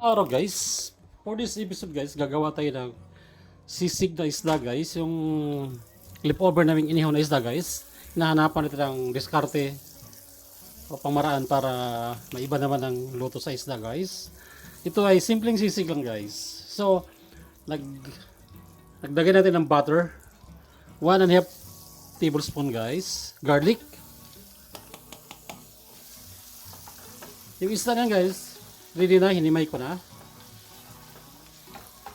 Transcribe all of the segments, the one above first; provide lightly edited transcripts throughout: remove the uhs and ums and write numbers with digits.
Araw guys, for this episode guys, gagawa tayo ng sisig na isda guys, yung leftover naming inihaw na isda guys. Hinahanapan natin ng diskarte o pamaraan para maiba naman ang luto sa isda guys. Ito ay simpleng sisig lang guys. So, nagdagay natin ng butter, 1.5 tablespoon guys, garlic. Yung isda na guys, ready na, hinimay ko na.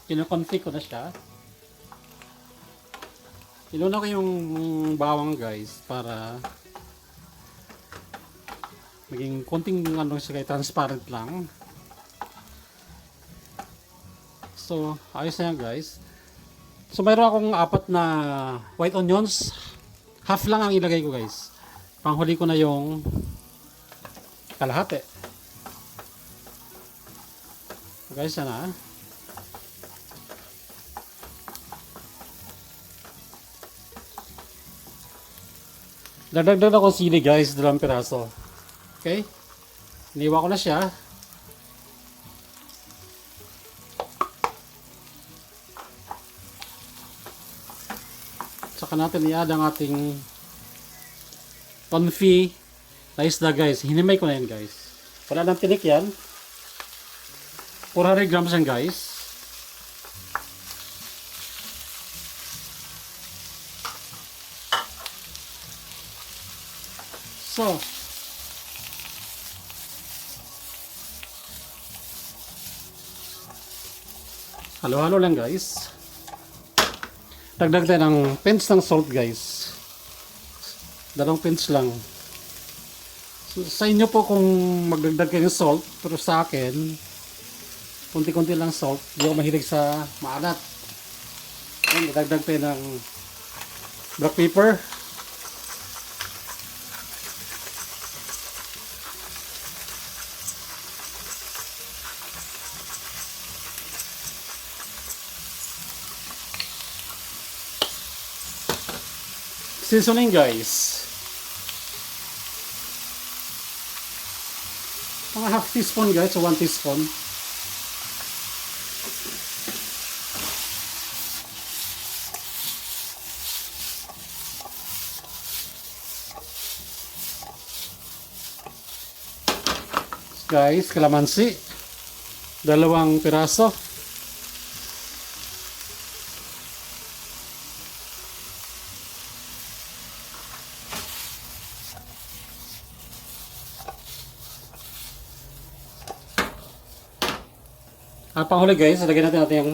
Kino-config ko na siya. Inuna ko yung bawang guys para maging konting ano siya, transparent lang. So, ayos na yan guys. So, mayroon akong 4 na white onions. Half lang ang ilagay ko guys. Panghuli ko na yung kalahati. Guys, yan na. Dagdag ako sili guys, 2 piraso. Okay? Iniwa ko na siya. Saka natin i-add ang ating confit na isda guys. Hinimay ko na yan guys. Wala nang tinik yan. 400 grams yan guys. So, halo-halo lang guys. Dagdag tayo ng pinch ng salt guys. 2 pinch lang. So, sa inyo po kung magdagdag kayo ng salt, pero sa akin kunti-kunti lang salt. Hindi ako mahilig sa maalat. Ayan, dagdag tayo ng black pepper. Seasoning guys. Mga half teaspoon guys, o 1 teaspoon. Guys, kalamansi 2 piraso. At panghuli guys, lagyan natin yung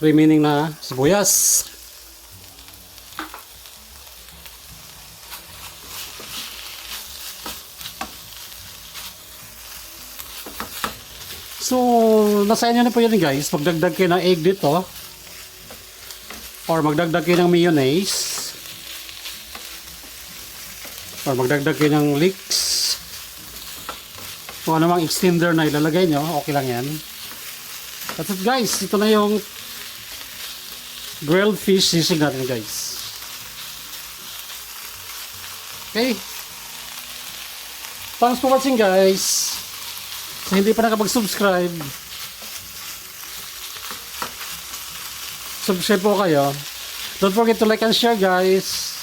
remaining na sibuyas. So, nasa inyo na po yun guys. Magdagdag kayo ng egg dito. Or magdagdag kayo ng mayonnaise. Or magdagdag kayo ng leeks. Kung ano mang extender na ilalagay nyo, okay lang yan. That's it guys. Ito na yung grilled fish sisig natin guys. Okay. Thanks for watching guys. Sa hindi pa nakapag-subscribe, subscribe po kayo. Don't forget to like and share guys.